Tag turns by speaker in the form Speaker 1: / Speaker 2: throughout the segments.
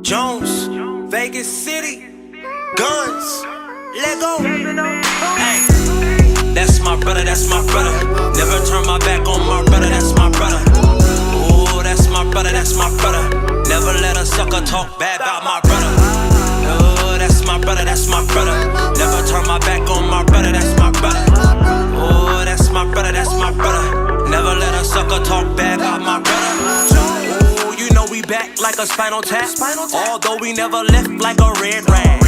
Speaker 1: Jones, Vegas City, guns, let go. Hey, that's my brother, that's my brother. Never turn my back on my brother, that's my brother. Oh, that's my brother, that's my brother. Never let a sucker talk bad about my brother. Oh, that's my brother, that's my brother. Never turn my back on my brother, that's my brother. Oh, that's my brother, that's my brother. Never let a sucker talk bad about my brother. Oh, you know we back like a spinal tap. Although we never left like a red rag.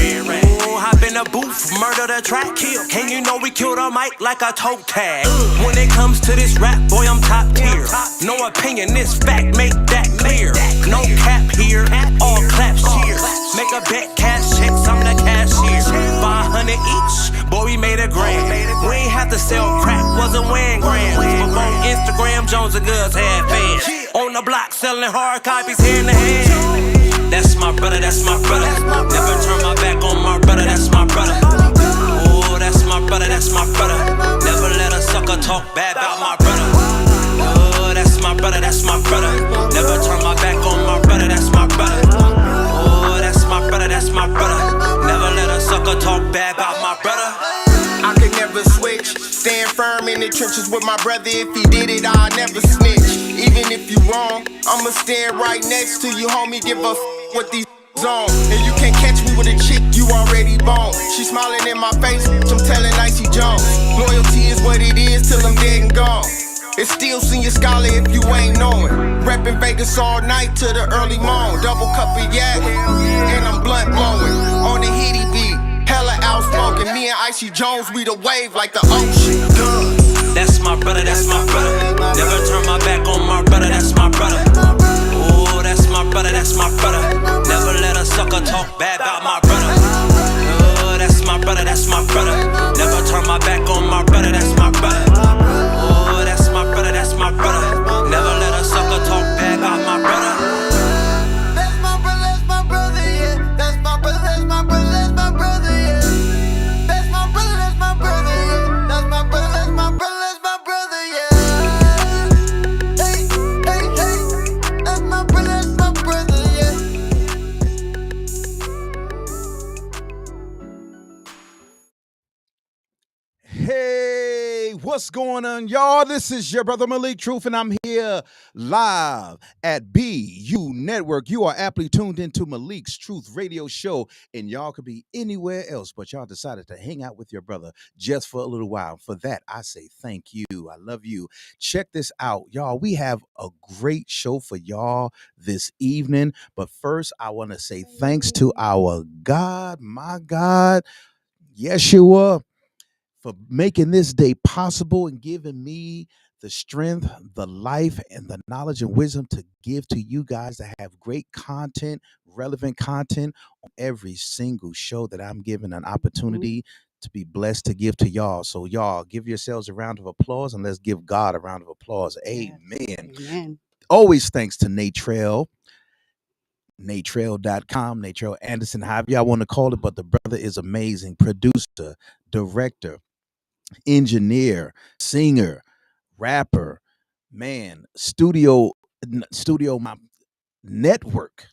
Speaker 1: Oh, hop in the booth, murder the track, kill. And you know we killed a mic like a toe tag. When it comes to this rap, boy, I'm top tier. No opinion, this fact, make that clear. No cap here, all claps cheers. Make a bet, cash checks, I'm the cashier. 500 each, boy, we made a grand. We ain't have to sell crack, wasn't weighing grams. Before Instagram, Jones and Goods had fans. On the block, selling hard copies hand to hand. That's my brother, that's my brother. Never turn my back on my brother, that's my brother. Oh, that's my brother, that's my brother. Never let a sucker talk bad about my brother. Oh, that's my brother, that's my brother. Never turn my back on my brother, that's my brother. Oh, that's my brother, that's my brother. Never let a sucker talk bad about my brother.
Speaker 2: I could never switch, stand firm in the trenches with my brother. If he did it, I'll never snitch. Even if you wrong, I'ma stand right next to you, homie. Give a what these on. And you can't catch me with a chick you already bone. She smiling in my face, I'm telling Icy Jones. Loyalty is what it is till I'm dead and gone. It's still senior scholar if you ain't knowing. Reppin' Vegas all night to the early morn. Double cup of yak, and I'm blunt blowing. On the heaty beat, hella outspoken. Me and Icy Jones, we the wave like the ocean.
Speaker 1: That's my brother, that's my brother. Never turn my back on my brother, that's my brother. Oh, that's my brother, that's my brother. Never let a sucker talk bad about my brother. Oh, that's my brother, that's my brother. Never turn my back on my brother, that's my brother. Oh, that's my brother, that's my brother. Never let a sucker talk bad about my brother.
Speaker 3: That's my brother, that's my brother, yeah. That's my brother, that's my brother, that's my brother, yeah. That's my brother, that's my brother, yeah. That's my brother, that's my brother, that's my brother, yeah. Hey, hey, hey. That's my brother, that's my brother, yeah.
Speaker 4: Hey, what's going on, y'all? This is your brother Malik Truth, and I'm here live at BU Network. You are aptly tuned into Malik's Truth Radio Show, and y'all could be anywhere else, but y'all decided to hang out with your brother just for a little while. For that, I say thank you. I love you. Check this out, y'all. We have a great show for y'all this evening, but first, I want to say thanks to our God, my God, Yeshua, for making this day possible and giving me the strength, the life, and the knowledge and wisdom to give to you guys to have great content, relevant content on every single show that I'm given an opportunity to be blessed to give to y'all. So y'all give yourselves a round of applause and let's give God a round of applause. Amen.
Speaker 5: Amen.
Speaker 4: Always thanks to Natrell. Natrell.com, Natrell Anderson, however y'all want to call it, but the brother is amazing. Producer, director, engineer, singer, rapper, man, studio, my network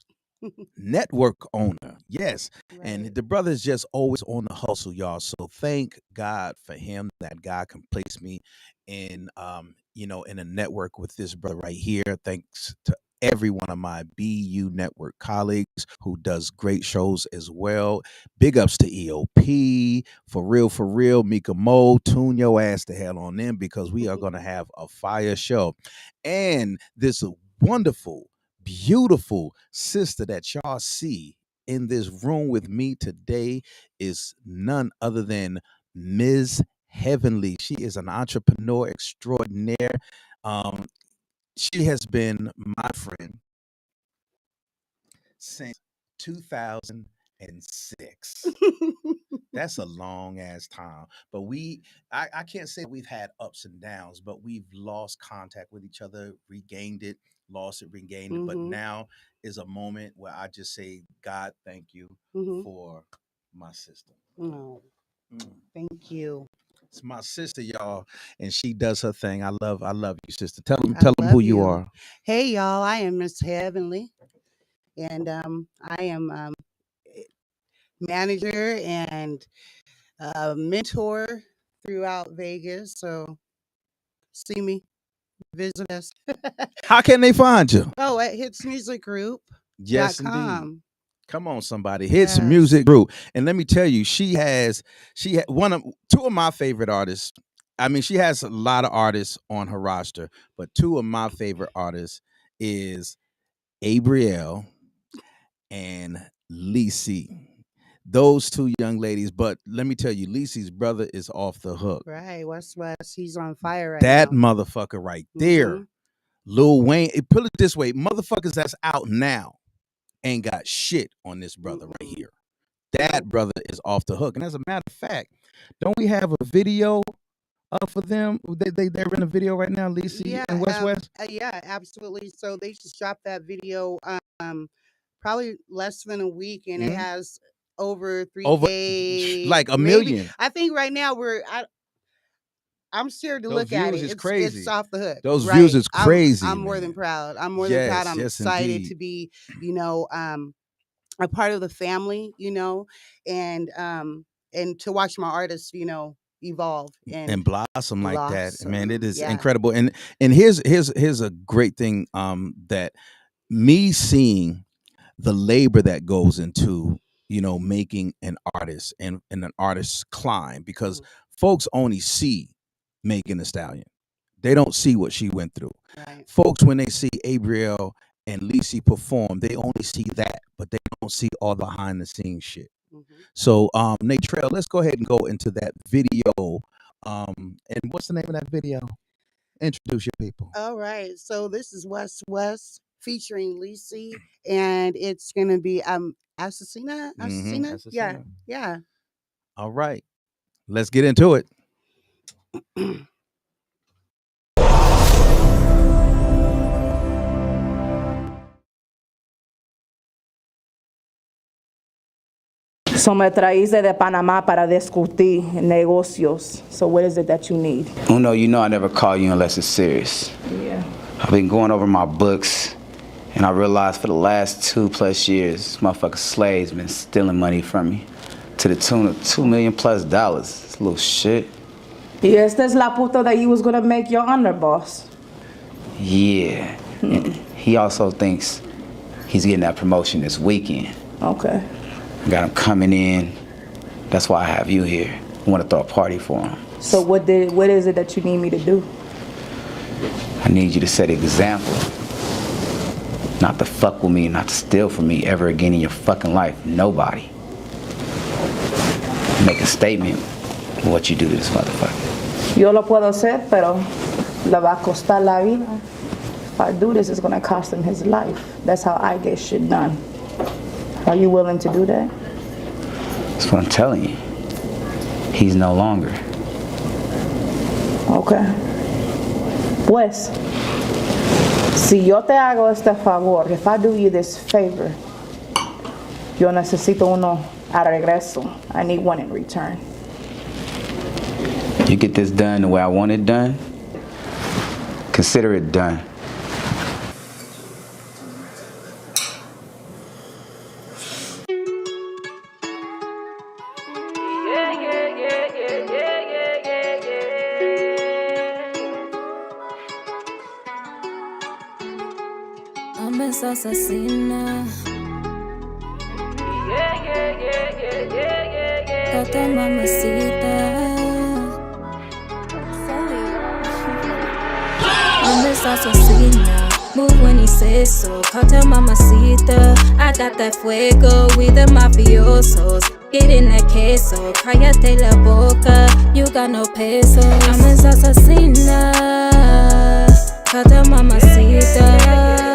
Speaker 4: owner. Yes. And the brother is just always on the hustle, y'all. So thank God for him that God can place me in in a network with this brother right here. Thanks to every one of my BU network colleagues who does great shows as well. Big ups to EOP, for real, Mika Mo, tune your ass to hell on them because we are going to have a fire show. And this wonderful, beautiful sister that y'all see in this room with me today is none other than Ms. Heavenly. She is an entrepreneur extraordinaire. She has been my friend since 2006. That's a long ass time. But I can't say we've had ups and downs, but we've lost contact with each other, regained it, lost it, regained it. But now is a moment where I just say, God, thank you for my sister.
Speaker 5: Oh, thank you.
Speaker 4: It's my sister, y'all, and she does her thing. I love you, sister. Tell them
Speaker 5: I
Speaker 4: who
Speaker 5: love
Speaker 4: you
Speaker 5: you.
Speaker 4: are.
Speaker 5: Hey, y'all, I am Miss Heavenly. and I am manager and mentor throughout Vegas. So see me, visit us.
Speaker 4: How can they find you?
Speaker 5: Oh, at hitsmusicgroup.com.
Speaker 4: Yes, indeed. Come on, somebody.
Speaker 5: Yes.
Speaker 4: Hits Music Group. And let me tell you, she had two of my favorite artists. I mean, she has a lot of artists on her roster, but two of my favorite artists is Abrielle and Lisi. Those two young ladies, but let me tell you, Lisi's brother is off the hook.
Speaker 5: Right, West. He's on fire right
Speaker 4: That
Speaker 5: now.
Speaker 4: motherfucker right there. Lil Wayne, put it this way, motherfuckers that's out now ain't got shit on this brother right here. That brother is off the hook. And as a matter of fact, don't we have a video for them? They're in a video right now, Lisi and West.
Speaker 5: Yeah, absolutely. So they just dropped that video probably less than a week, and it has over 3K,
Speaker 4: like a million.
Speaker 5: I think right now I'm scared to look at it.
Speaker 4: It's crazy.
Speaker 5: It's off the hook.
Speaker 4: Those views is crazy.
Speaker 5: I'm more than proud. I'm more than proud. I'm excited to be, a part of the family, and to watch my artists, evolve
Speaker 4: and blossom like that. Man, it is
Speaker 5: yeah.
Speaker 4: incredible. And here's a great thing that me seeing the labor that goes into making an artist and an artist's climb, because folks only see Megan Thee Stallion. They don't see what she went through.
Speaker 5: Right.
Speaker 4: Folks, when they see Abrielle and Lisi perform, they only see that, but they don't see all the behind the scenes shit. So Nate Trail, let's go ahead and go into that video. And what's the name of that video? Introduce your people.
Speaker 5: All right. So this is West featuring Lisi, and it's gonna be Assassina. Yeah.
Speaker 4: All right. Let's get into it.
Speaker 6: So me traíste de Panamá para discutir negocios. So what is it that you need?
Speaker 7: Uno, I never call you unless it's serious.
Speaker 6: Yeah.
Speaker 7: I've been going over my books, and I realized for the last 2+ years, this motherfucker Slade's been stealing money from me to the tune of $2 million+. This little shit.
Speaker 6: Y esta es la puta that you was gonna make your underboss.
Speaker 7: Yeah. And he also thinks he's getting that promotion this weekend.
Speaker 6: Okay.
Speaker 7: I got him coming in. That's why I have you here. I want to throw a party for him.
Speaker 6: So what is it that you need me to do?
Speaker 7: I need you to set an example. Not to fuck with me, not to steal from me ever again in your fucking life. Nobody. Make a statement of what you do to this motherfucker.
Speaker 6: Yo lo puedo hacer, pero le va a costar la vida. If I do this, it's gonna cost him his life. That's how I get shit done. Are you willing to do that?
Speaker 7: That's what I'm telling you. He's no longer.
Speaker 6: Okay. Pues, si yo te hago este favor, if I do you this favor, yo necesito uno a regreso. I need one in return.
Speaker 7: You get this done the way I want it done, consider it done.
Speaker 8: Asesina. Tata mamacita. I'm Miss Asesina. Move when he says so. Cartel mamacita. I got that fuego. We the mafiosos. Get in that queso. Cállate la boca. You got no peso. I'm Miss Asesina. Cartel mamacita.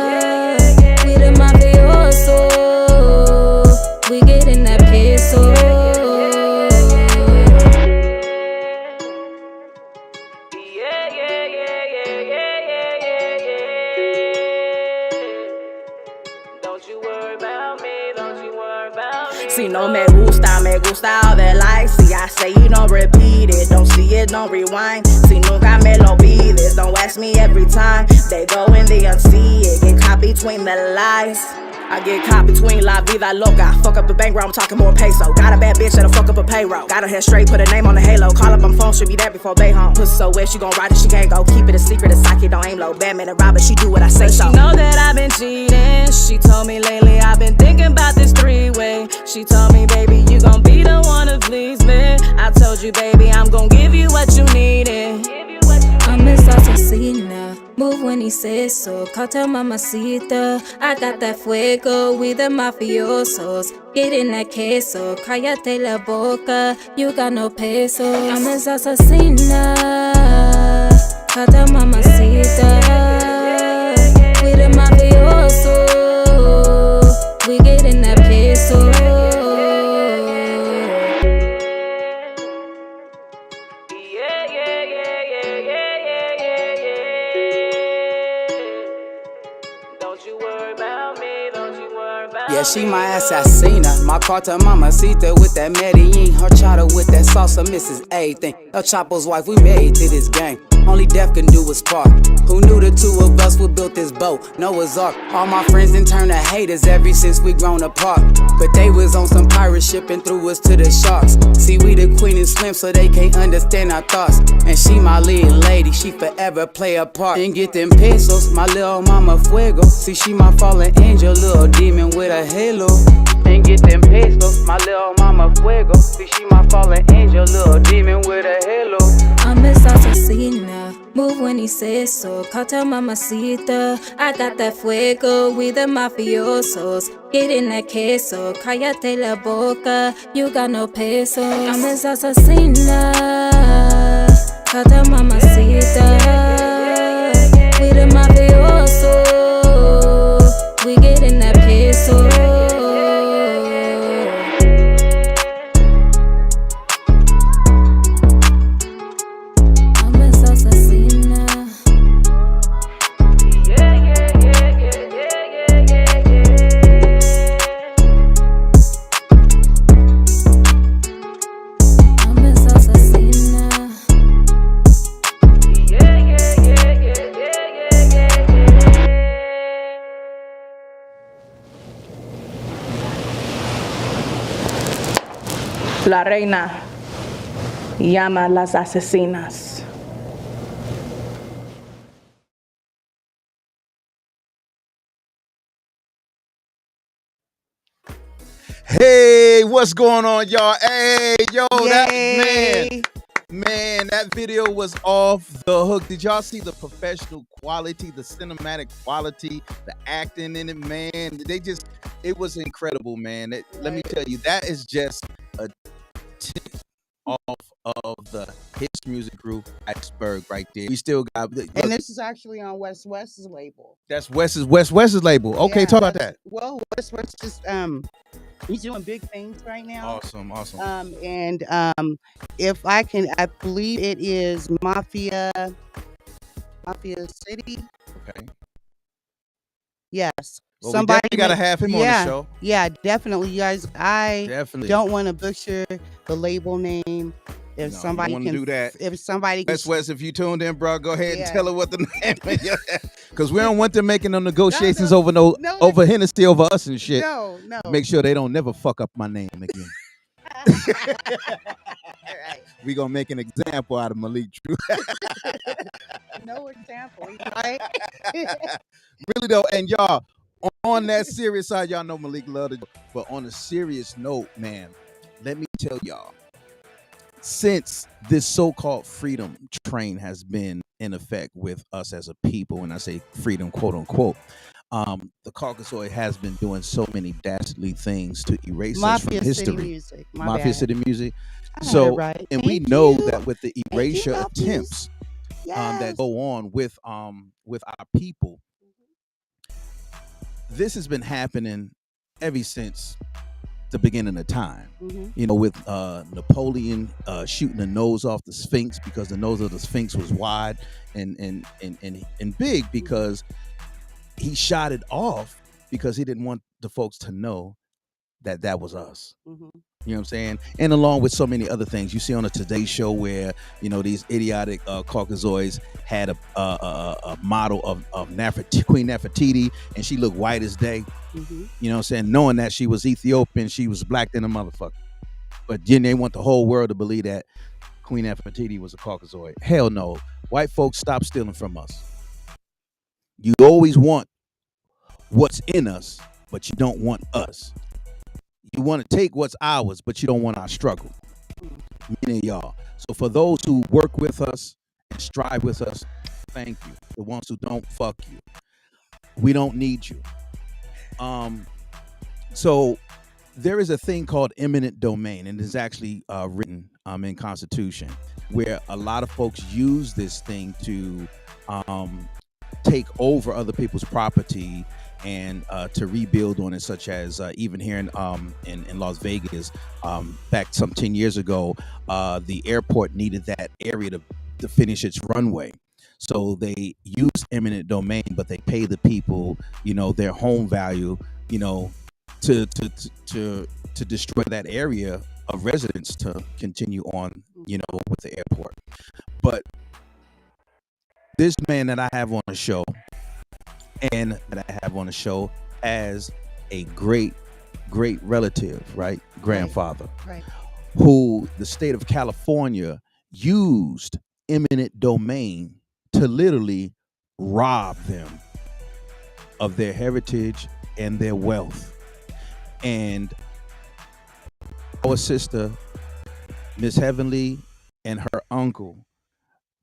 Speaker 8: We the mafioso, we get in that peso. Don't you worry about me, don't you worry about me.
Speaker 6: Si no me gusta all the likes. Si I say you don't repeat it, don't see it, don't rewind. Si nunca me lo pides, don't ask me every time. They go and they unsee it, get caught between the lies.
Speaker 9: I get caught between la vida loca. Fuck up the bankroll, I'm talking more peso. Got a bad bitch that'll fuck up a payroll. Got her hair straight, put her name on the halo. Call up my phone, should be there before they home. Pussy so wet, she gon' ride it, she can't go. Keep it a secret, a socket, don't aim low. Batman and Robert, she do what I say so. She know that I've been cheating. She told me lately I've been thinking about this three-way. She told me, baby, you gon' be the one to please me. I told you, baby, I'm gon' give you what you needed.
Speaker 8: I'm Miss Asesina, move when he says so. Cartel mamacita, I got that fuego with the mafiosos. Get in that queso, cállate la boca, you got no peso. I'm Miss Asesina, cartel mamacita, with the mafiosos. We get in that peso.
Speaker 10: Yeah, she my assassina, my carta mamacita with that Medellin, her chata with that salsa, Mrs. Everything. El Chapo's wife, we made to this game. Only death can do is part. Who knew the two of us would build this boat? Noah's Ark. All my friends done turned to haters ever since we grown apart. But they was on some pirate ship and threw us to the sharks. See, we the queen and slim, so they can't understand our thoughts. And she my leading lady, she forever play a part. And get them pesos, my little mama fuego. See, she my fallen angel, little demon with a halo. And get them pesos, my little mama fuego. See, she my fallen angel, little demon with a halo.
Speaker 8: I'm Miss Asesina, move when he says so. Cartel mamacita, I got that fuego with the mafiosos. Get in that queso, cállate la boca, you got no peso. I'm Miss Asesina, cartel mamacita, with the mafiosos. We get in that peso.
Speaker 6: La reina llama a las asesinas.
Speaker 4: Hey, what's going on, y'all? Hey, yo,
Speaker 5: Yay.
Speaker 4: man, that video was off the hook. Did y'all see the professional quality, the cinematic quality, the acting in it, man? It was incredible, man. Let me tell you, that is just a tip off of the His Music Group iceberg right there. We still got,
Speaker 5: and this is actually on West's label.
Speaker 4: That's West's label. Okay,
Speaker 5: Yeah,
Speaker 4: talk about that.
Speaker 5: Well, West just he's doing big things right now.
Speaker 4: Awesome.
Speaker 5: And if I believe it is Mafia City.
Speaker 4: Okay.
Speaker 5: Yes.
Speaker 4: Well, somebody gotta have him on the show.
Speaker 5: Yeah, definitely, you guys. I
Speaker 4: Definitely
Speaker 5: don't want to butcher the label name. If somebody can
Speaker 4: do that,
Speaker 5: if somebody can,
Speaker 4: West, if you tuned in, bro, go ahead and tell her what the name is, because we don't want them making no negotiations over Hennessy over us and shit.
Speaker 5: No.
Speaker 4: Make sure they don't never fuck up my name again.
Speaker 5: Right.
Speaker 4: We gonna make an example out of Malik Drew.
Speaker 5: No example, right?
Speaker 4: Really though, and y'all, on that serious side, y'all know Malik loved it, but on a serious note, man, let me tell y'all, since this so-called freedom train has been in effect with us as a people, when I say freedom, quote unquote, the Caucasoid has been doing so many dastardly things to erase us from history. Mafia City Music. So, right. And we know that with the erasure attempts that go on with our people, this has been happening ever since the beginning of time. You know, with Napoleon shooting the nose off the Sphinx, because the nose of the Sphinx was wide and big, because he shot it off because he didn't want the folks to know that was us. You know what I'm saying? And along with so many other things, you see on a Today Show where these idiotic Caucasoids had a model of Queen Nefertiti, and she looked white as day.
Speaker 5: Mm-hmm.
Speaker 4: You know what I'm saying? Knowing that she was Ethiopian, she was black than a motherfucker. But then they want the whole world to believe that Queen Nefertiti was a Caucasoid. Hell no. White folks, stop stealing from us. You always want what's in us, but you don't want us. You want to take what's ours, but you don't want our struggle. Meaning y'all. So for those who work with us and strive with us, thank you. The ones who don't, fuck you. We don't need you. So there is a thing called eminent domain, and it's actually written in Constitution, where a lot of folks use this thing to take over other people's property and to rebuild on it, such as even here in Las Vegas, back some 10 years ago, the airport needed that area to finish its runway. So they use eminent domain, but they pay the people, their home value, to destroy that area of residence to continue on, with the airport. But this man that I have on the show has a great relative, right? Grandfather,
Speaker 5: Right.
Speaker 4: who the state of California used eminent domain to literally rob them of their heritage and their wealth. And our sister, Miss Heavenly, and her uncle,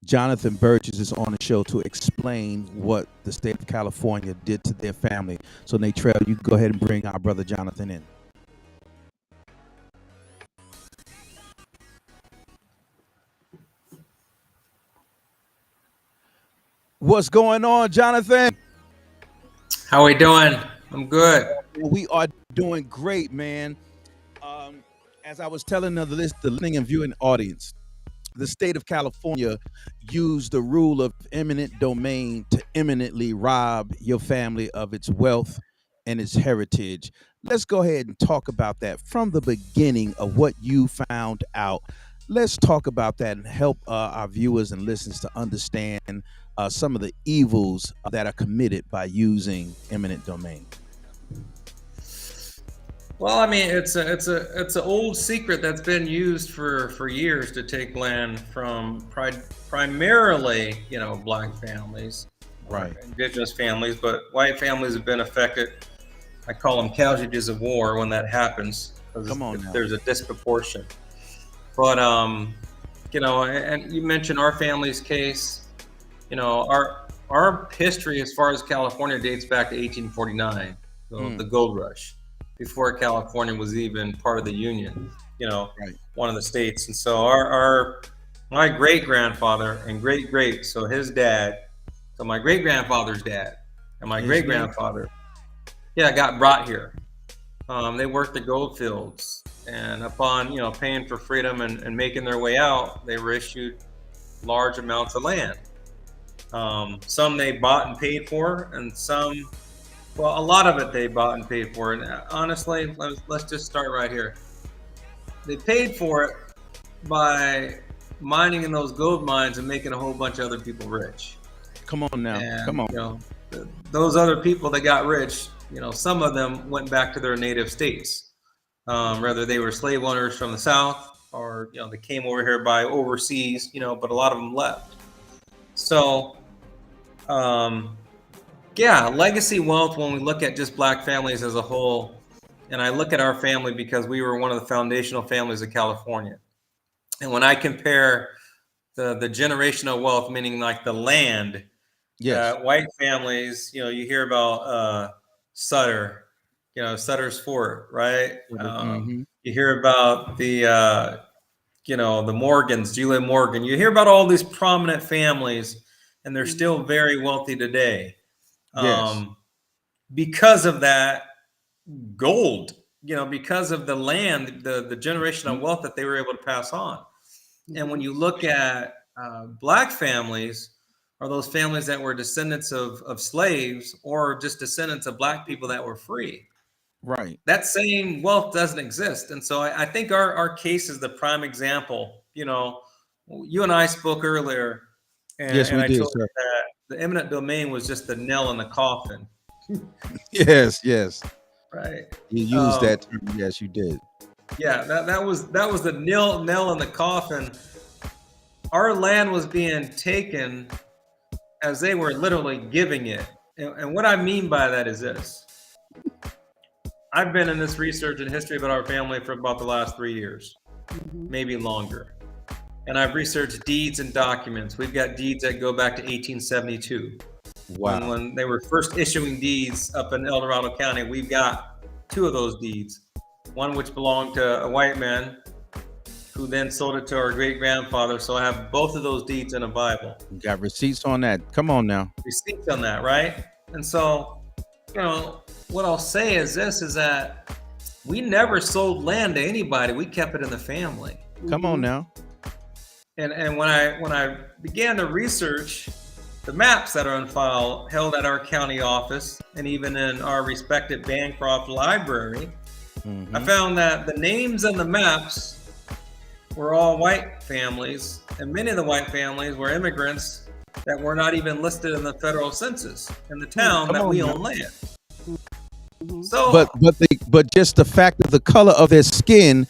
Speaker 4: Jonathan Burgess, is on the show to explain what the state of California did to their family. So, Natrell, you go ahead and bring our brother Jonathan in. What's going on, Jonathan?
Speaker 11: How we doing? I'm good.
Speaker 4: We are doing great, man. As I was telling the listening and viewing audience, the state of California used the rule of eminent domain to eminently rob your family of its wealth and its heritage. Let's go ahead and talk about that from the beginning of what you found out. Let's talk about that and help our viewers and listeners to understand some of the evils that are committed by using eminent domain.
Speaker 11: Well, I mean, it's an old secret that's been used for years to take land from primarily, black families,
Speaker 4: right,
Speaker 11: indigenous families, but white families have been affected. I call them casualties of war when that happens, because there's a disproportion. But and you mentioned our family's case. Our history as far as California dates back to 1849, the gold rush, before California was even part of the Union, right, one of the states. And so my great grandfather and so his dad, so my great grandfather's dad and my great grandfather, got brought here. They worked the gold fields, and upon paying for freedom and making their way out, they were issued large amounts of land. Some they bought and paid for, and some, well, a lot of it they bought and paid for. And honestly, let's just start right here. They paid for it by mining in those gold mines and making a whole bunch of other people rich.
Speaker 4: Come on now,
Speaker 11: and,
Speaker 4: come on.
Speaker 11: Those other people that got rich, some of them went back to their native states. Whether they were slave owners from the South or, they came over here by overseas, but a lot of them left. So, legacy wealth, when we look at just black families as a whole, and I look at our family because we were one of the foundational families of California. And when I compare the generational wealth, meaning like the land, white families, you hear about Sutter, Sutter's Fort, right? You hear about the Morgans, Julia Morgan. You hear about all these prominent families, and they're still very wealthy today. Because of that gold, because of the land, the generational wealth that they were able to pass on. And when you look at black families, or those families that were descendants of slaves, or just descendants of black people that were free,
Speaker 4: Right.
Speaker 11: That same wealth doesn't exist. And so I think our case is the prime example. You know, you and I spoke earlier, and,
Speaker 4: Yes, we
Speaker 11: I
Speaker 4: did,
Speaker 11: told you
Speaker 4: sir.
Speaker 11: that the eminent domain was just the nail in the coffin.
Speaker 4: Yes, yes.
Speaker 11: Right.
Speaker 4: You used that term. Yes, you did.
Speaker 11: Yeah, that was the nail in the coffin. Our land was being taken as they were literally giving it. And what I mean by that is this. I've been in this research and history about our family for about the last 3 years, maybe longer. And I've researched deeds and documents. We've got deeds that go back to 1872.
Speaker 4: Wow.
Speaker 11: When they were first issuing deeds up in El Dorado County, we've got 2 of those deeds. One which belonged to a white man who then sold it to our great-grandfather. So I have both of those deeds in a Bible.
Speaker 4: You got receipts on that. Come on now.
Speaker 11: Receipts on that, right? And so, you know, what I'll say is this, is that we never sold land to anybody. We kept it in the family.
Speaker 4: Come on now.
Speaker 11: And when I began to research the maps that are on file held at our county office and even in our respected Bancroft library, I found that the names and the maps were all white families, and many of the white families were immigrants that were not even listed in the federal census in the town that we own land. So,
Speaker 4: but just the fact of the color of their skin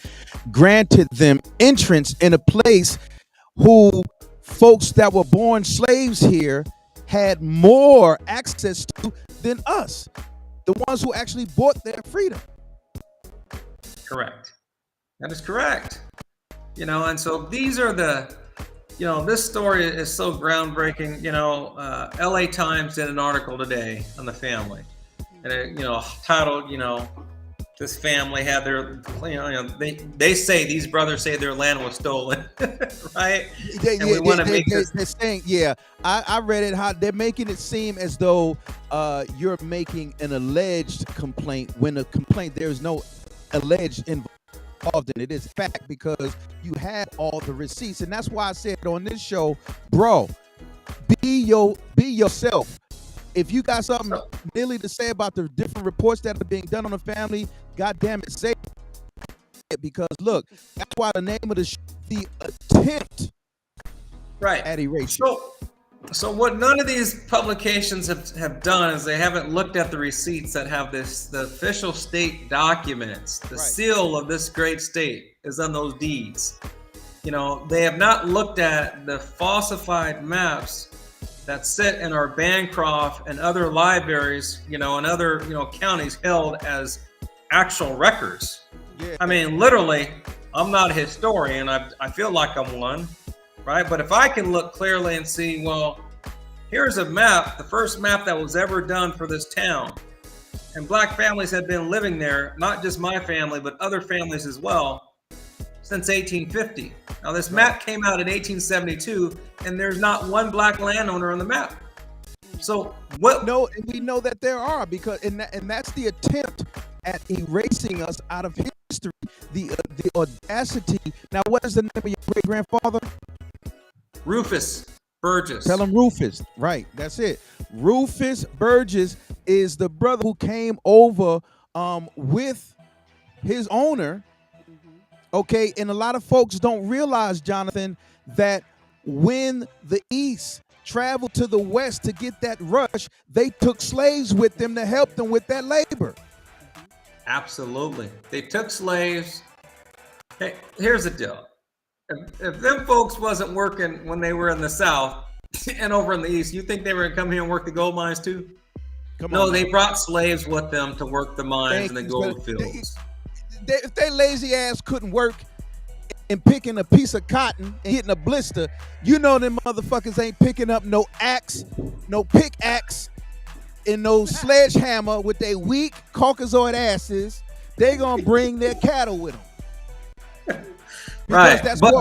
Speaker 4: granted them entrance in a place who folks that were born slaves here had more access to than us, the ones who actually bought their freedom.
Speaker 11: correct. That is correct. You know, and so these are the, you know, this story is so groundbreaking. You know, LA Times did an article today on the family, and it, you know, titled, you know, this family had their, you know, they say, these brothers say their land was stolen, right?
Speaker 4: They're saying, yeah, I read it, how they're making it seem as though you're making an alleged complaint when a complaint, there's no alleged involved in it. It's fact, because you have all the receipts. And that's why I said on this show, bro, be yourself. If you got something really to say about the different reports that are being done on the family, God damn it, say it. Because look, that's why the name of the attempt at erasure.
Speaker 11: So what none of these publications have done is they haven't looked at the receipts that have the official state documents. The seal of this great state is on those deeds. You know, they have not looked at the falsified maps that sit in our Bancroft and other libraries, you know, and other, you know, counties held as actual records. Yeah. I mean, literally, I'm not a historian. I feel like I'm one, right? But if I can look clearly and see, well, here's a map, the first map that was ever done for this town. And black families have been living there, not just my family, but other families as well, since 1850. Now, this map came out in 1872, and there's not one black landowner on the map. So what?
Speaker 4: No, and we know that there are, because and that's the attempt at erasing us out of history. The audacity. Now, what is the name of your great grandfather?
Speaker 11: Rufus Burgess.
Speaker 4: Tell him Rufus. Right, that's it. Rufus Burgess is the brother who came over with his owner. Okay, and a lot of folks don't realize, Jonathan, that when the East traveled to the West to get that rush, they took slaves with them to help them with that labor.
Speaker 11: Absolutely. They took slaves. Hey, here's the deal. If them folks wasn't working when they were in the South and over in the East, you think they were going to come here and work the gold mines too? No, they brought slaves with them to work the mines and the gold fields.
Speaker 4: If they lazy ass couldn't work in picking a piece of cotton and hitting a blister, you know them motherfuckers ain't picking up no axe, no pickaxe, and no sledgehammer with their weak Caucasoid asses. They gonna bring their cattle with them.
Speaker 11: Right,
Speaker 4: that's
Speaker 11: but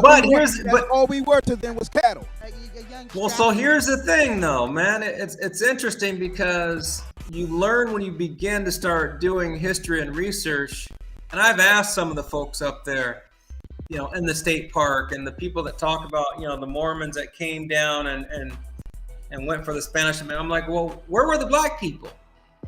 Speaker 4: all we were to them was cattle.
Speaker 11: Well, so here's the thing, though, man. It's interesting because you learn when you begin to start doing history and research. And I've asked some of the folks up there, you know, in the state park, and the people that talk about, you know, the Mormons that came down and went for the Spanish. I'm like, well, where were the black people?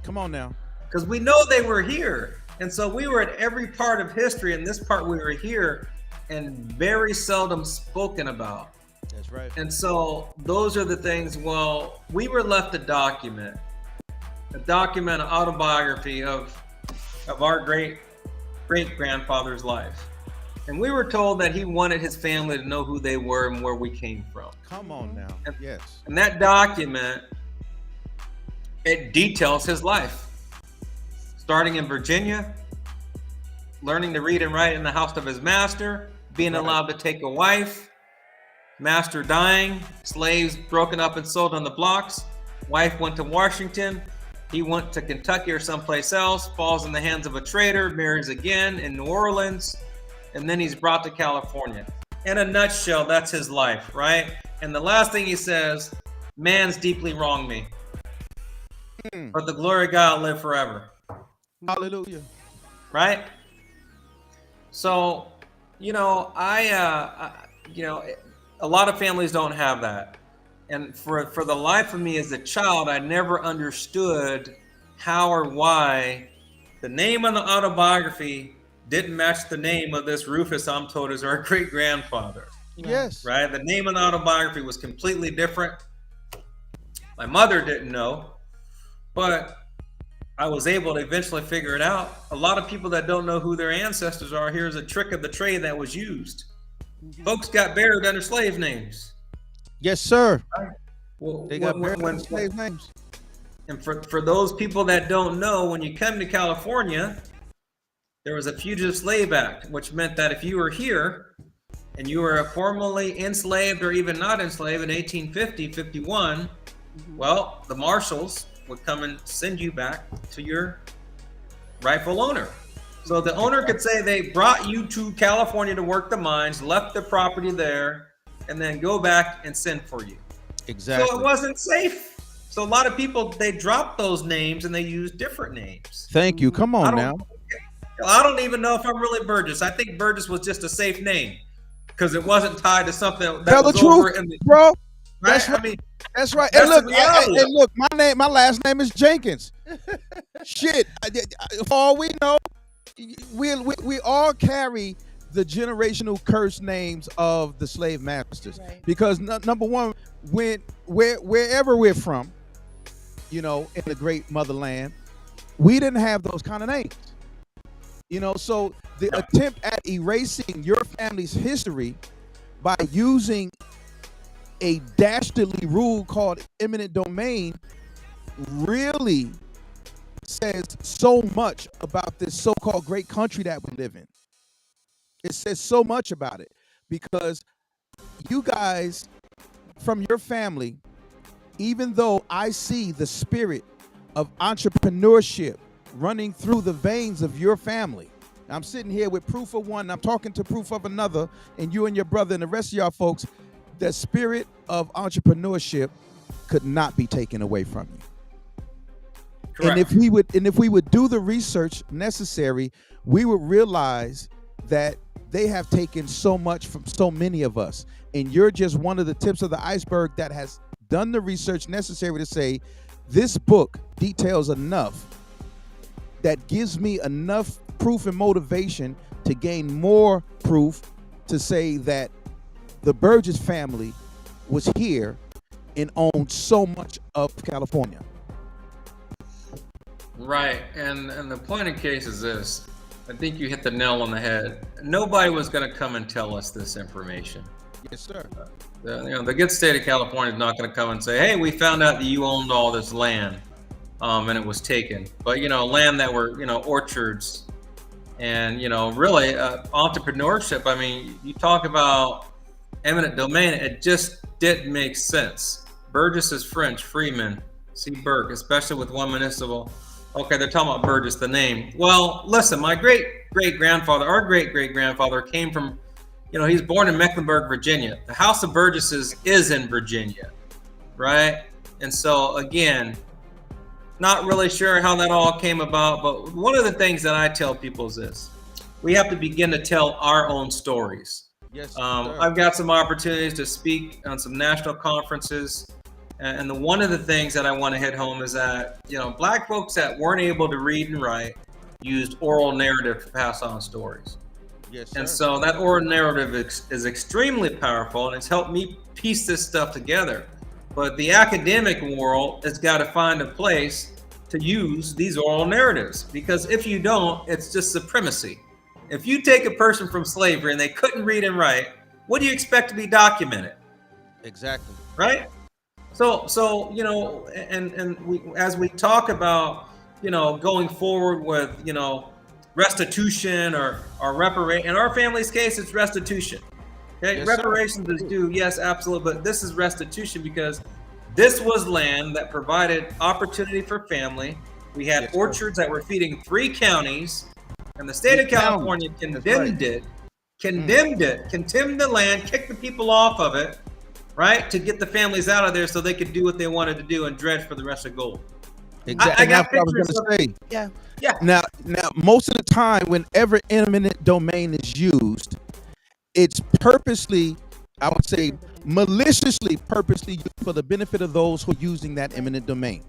Speaker 4: Come on now.
Speaker 11: Because we know they were here. And so we were at every part of history, and this part we were here and very seldom spoken about.
Speaker 4: That's right.
Speaker 11: And so those are the things, well, we were left a document, an autobiography of our great-grandfather's life. And we were told that he wanted his family to know who they were and where we came from.
Speaker 4: Come on now. Yes.
Speaker 11: And that document, it details his life. Starting in Virginia, learning to read and write in the house of his master, being allowed to take a wife, master dying, slaves broken up and sold on the blocks, wife went to Washington, he went to Kentucky or someplace else, falls in the hands of a trader, marries again in New Orleans, and then he's brought to California. In a nutshell, that's his life, right? And the last thing he says, man's deeply wronged me, but the glory of God live forever.
Speaker 4: Hallelujah.
Speaker 11: Right? So, a lot of families don't have that. And for the life of me as a child, I never understood how or why the name on the autobiography didn't match the name of this Rufus I'm told is our great-grandfather.
Speaker 4: Yes.
Speaker 11: Right? The name on the autobiography was completely different. My mother didn't know, but I was able to eventually figure it out. A lot of people that don't know who their ancestors are, here's a trick of the trade that was used. Folks got buried under slave names.
Speaker 4: Yes, sir.
Speaker 11: Well,
Speaker 4: They got buried under slave names.
Speaker 11: And for those people that don't know, when you come to California, there was a Fugitive Slave Act, which meant that if you were here and you were formerly enslaved or even not enslaved in 1850, 51, well, the marshals would come and send you back to your rightful owner. So the owner could say they brought you to California to work the mines, left the property there, and then go back and send for you.
Speaker 4: Exactly.
Speaker 11: So it wasn't safe. So a lot of people, they dropped those names and they used different names.
Speaker 4: Thank you. Come on now.
Speaker 11: I don't even know if I'm really Burgess. I think Burgess was just a safe name because it wasn't tied to something that
Speaker 4: Tell
Speaker 11: was
Speaker 4: the
Speaker 11: over
Speaker 4: truth,
Speaker 11: in the,
Speaker 4: bro.
Speaker 11: right?
Speaker 4: That's right.
Speaker 11: I mean,
Speaker 4: that's right.
Speaker 11: That's
Speaker 4: And
Speaker 11: the reality.
Speaker 4: look, my last name is Jenkins. Shit. For all we know, we all carry the generational curse names of the slave masters.
Speaker 5: Right.
Speaker 4: Because number one, wherever we're from, in the great motherland, we didn't have those kind of names. So the attempt at erasing your family's history by using a dastardly rule called eminent domain really says so much about this so-called great country that we live in. It says so much about it because you guys from your family, even though I see the spirit of entrepreneurship running through the veins of your family. I'm sitting here with proof of one, I'm talking to proof of another, and you and your brother and the rest of y'all folks, the spirit of entrepreneurship could not be taken away from you.
Speaker 11: correct.
Speaker 4: And if we would do the research necessary, we would realize that they have taken so much from so many of us. And you're just one of the tips of the iceberg that has done the research necessary to say, this book details enough that gives me enough proof and motivation to gain more proof to say that the Burgess family was here and owned so much of California.
Speaker 11: Right, and the point of case is this. I think you hit the nail on the head. Nobody was going to come and tell us this information.
Speaker 4: Yes, sir.
Speaker 11: The good state of California is not going to come and say, hey, we found out that you owned all this land and it was taken. But, land that were, orchards and, really entrepreneurship. I mean, you talk about eminent domain, it just didn't make sense. Burgess is French, Freeman, C. Burke, especially with one municipal. Okay, they're talking about Burgess, the name. Well, listen, my great-great-grandfather, our great-great-grandfather came from, he's born in Mecklenburg, Virginia. The House of Burgesses is in Virginia, right? And so, again, not really sure how that all came about, but one of the things that I tell people is this. We have to begin to tell our own stories.
Speaker 4: Yes,
Speaker 11: I've got some opportunities to speak on some national conferences. And one of the things that I want to hit home is that, Black folks that weren't able to read and write, used oral narrative to pass on stories.
Speaker 4: Yes, sir.
Speaker 11: And so that oral narrative is extremely powerful, and it's helped me piece this stuff together. But the academic world has got to find a place to use these oral narratives, because if you don't, it's just supremacy. If you take a person from slavery and they couldn't read and write, what do you expect to be documented?
Speaker 4: Exactly.
Speaker 11: Right? So you know, and we, as we talk about, you know, going forward with, you know, restitution or reparation. In our family's case, it's restitution. Okay,
Speaker 4: Yes,
Speaker 11: reparations is due, yes, absolutely, but this is restitution because this was land that provided opportunity for family. We had
Speaker 4: Yes, sir.
Speaker 11: orchards that were feeding 3 counties, and the state of California condemned it, condemned the land, kicked the people off of it, right, to get the families out of there so they could do what they wanted to do and dredge for the rest of gold.
Speaker 4: Exactly.
Speaker 11: I got
Speaker 4: That's what I was
Speaker 11: pictures
Speaker 4: going to say.
Speaker 5: Yeah.
Speaker 11: Yeah.
Speaker 4: Now, most of the time, whenever eminent domain is used, it's purposely, I would say, maliciously, purposely used for the benefit of those who are using that eminent domain.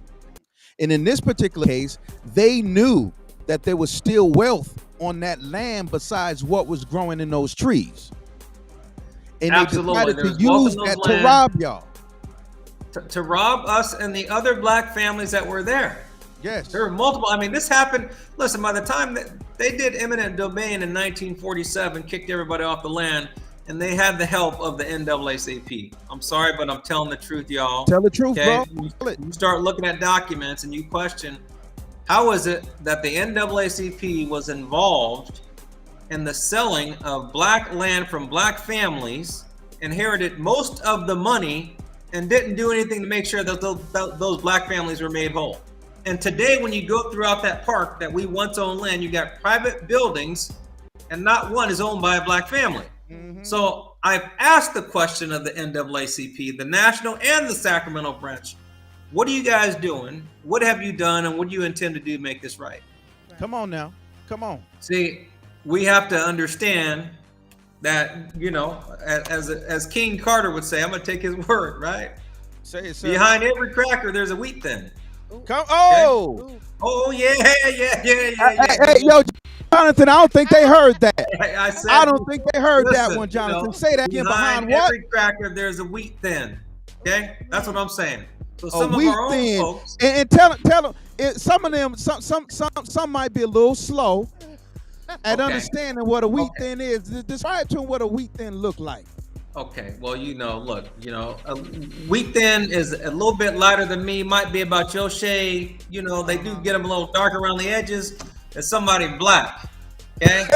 Speaker 4: And in this particular case, they knew that there was still wealth on that land besides what was growing in those trees. And
Speaker 11: Absolutely.
Speaker 4: they decided to use that to rob y'all.
Speaker 11: To rob us and the other black families that were there.
Speaker 4: Yes.
Speaker 11: There were multiple. I mean, this happened. Listen, by the time that they did eminent domain in 1947, kicked everybody off the land, and they had the help of the NAACP. I'm sorry, but I'm telling the truth, y'all.
Speaker 4: Tell the truth, bro.
Speaker 11: You start looking at documents and you question, how is it that the NAACP was involved in the selling of black land from black families, inherited most of the money, and didn't do anything to make sure that those black families were made whole? And today, when you go throughout that park that we once owned land, you got private buildings, and not one is owned by a black family. Mm-hmm. So I've asked the question of the NAACP, the national and the Sacramento branch, what are you guys doing? What have you done? And what do you intend to do to make this right?
Speaker 4: Come on now. Come on.
Speaker 11: See, we have to understand that, you know, as King Carter would say, I'm going to take his word, right?
Speaker 4: Say it, sir.
Speaker 11: Behind every cracker, there's a wheat thin.
Speaker 4: Come, oh.
Speaker 11: Okay? Oh, yeah.
Speaker 4: Hey, yo, Jonathan, I don't think they heard that. I don't think they heard that one, Jonathan.
Speaker 11: You know,
Speaker 4: say that again. Behind what?
Speaker 11: Every cracker, there's a wheat thin. Okay? That's what I'm saying. So some
Speaker 4: a
Speaker 11: of
Speaker 4: wheat
Speaker 11: our own
Speaker 4: thin.
Speaker 11: folks.
Speaker 4: And tell them, some of them, some might be a little slow at understanding what a wheat thin is. Describe to them what a wheat thin look like.
Speaker 11: Okay, well, you know, look, you know, a wheat thin is a little bit lighter than me, might be about your shade. You know, they do get them a little dark around the edges. It's somebody black, okay?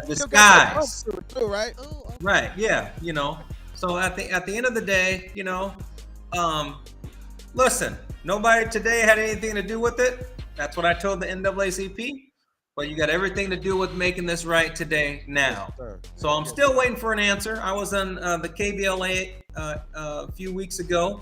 Speaker 11: Disguise.
Speaker 4: Too, right?
Speaker 11: Right, yeah, you know. So at the end of the day, you know, listen, nobody today had anything to do with it. That's what I told the NAACP. But you got everything to do with making this right today now. Yes, so I'm still waiting for an answer. I was on the KBLA a few weeks ago,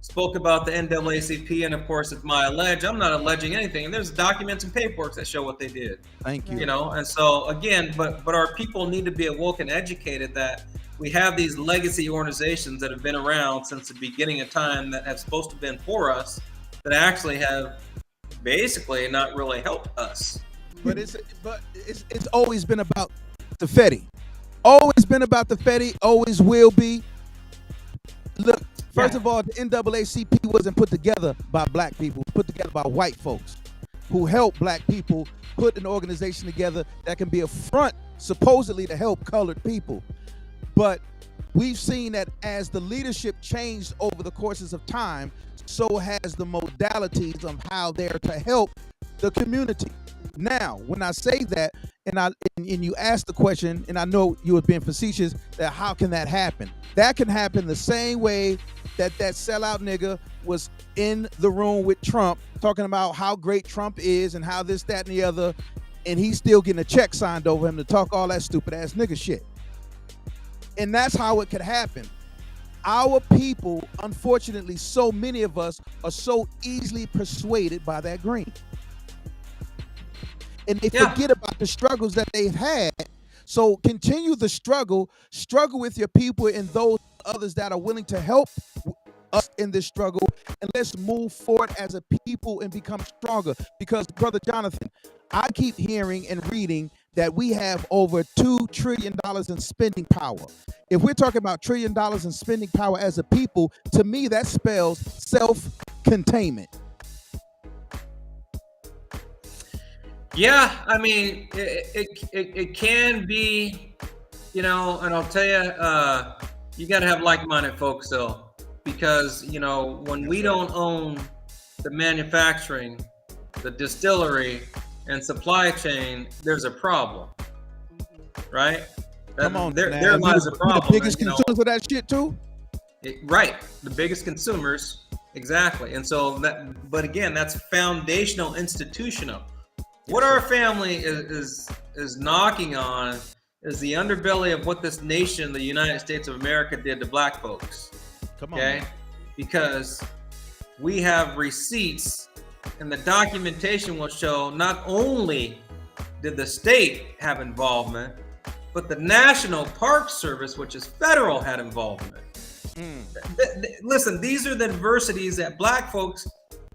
Speaker 11: spoke about the NAACP, and of course, it's my allege. I'm not alleging anything. And there's documents and paperwork that show what they did.
Speaker 4: Thank you.
Speaker 11: You know, and so again, but our people need to be awoke and educated that we have these legacy organizations that have been around since the beginning of time that have supposed to have been for us, that actually have basically not really helped us.
Speaker 4: But it's always been about the Fetty. Always been about the Fetty. Always will be. Look, first of all, the NAACP wasn't put together by black people. It was put together by white folks who helped black people put an organization together that can be a front, supposedly, to help colored people. But we've seen that as the leadership changed over the courses of time, so has the modalities of how they're to help the community. Now, when I say that, and you ask the question, and I know you were being facetious, that how can that happen? That can happen the same way that sellout nigga was in the room with Trump, talking about how great Trump is and how this, that, and the other, and he's still getting a check signed over him to talk all that stupid ass nigga shit. And that's how it could happen. Our people, unfortunately, so many of us are so easily persuaded by that green. And they forget about the struggles that they've had. So continue the struggle with your people and those others that are willing to help us in this struggle, and let's move forward as a people and become stronger. Because, Brother Jonathan, I keep hearing and reading that we have over $2 trillion in spending power. If we're talking about $1 trillion in spending power as a people, to me that spells self-containment.
Speaker 11: Yeah, I mean, it can be, and I'll tell you, you got to have like-minded folks though, because when we don't own the manufacturing, the distillery, and supply chain, there's a problem, right?
Speaker 4: Come on,
Speaker 11: there lies a problem.
Speaker 4: The biggest consumers of that shit too.
Speaker 11: Right, the biggest consumers, exactly. And so but again, that's foundational, institutional. What our family is knocking on is the underbelly of what this nation, the United States of America, did to black folks.
Speaker 4: Come on.
Speaker 11: Okay? Because we have receipts, and the documentation will show not only did the state have involvement, but the National Park Service, which is federal, had involvement. Listen, these are the adversities that black folks,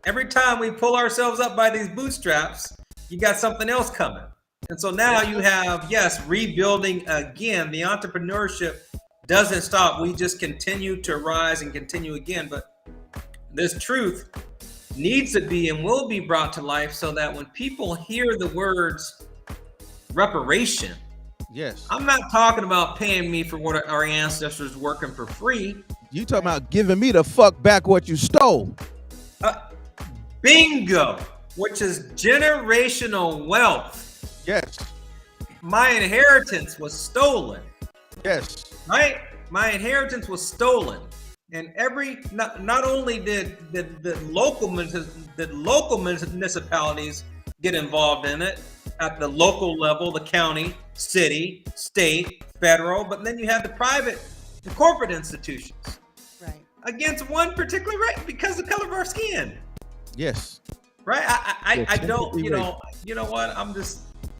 Speaker 11: every time we pull ourselves up by these bootstraps, you got something else coming. And so now you have, yes, rebuilding again. The entrepreneurship doesn't stop. We just continue to rise and continue again. But this truth needs to be and will be brought to life so that when people hear the words reparation,
Speaker 4: yes,
Speaker 11: I'm not talking about paying me for what our ancestors working for free.
Speaker 4: You talking about giving me the fuck back what you stole.
Speaker 11: Bingo. Which is generational wealth.
Speaker 4: Yes.
Speaker 11: My inheritance was stolen.
Speaker 4: Yes.
Speaker 11: Right? My inheritance was stolen. And not only did the local municipalities get involved in it at the local level, the county, city, state, federal, but then you have the corporate institutions.
Speaker 5: Right.
Speaker 11: Against one particular right because of the color of our skin.
Speaker 4: Yes.
Speaker 11: Right. I don't, you know what?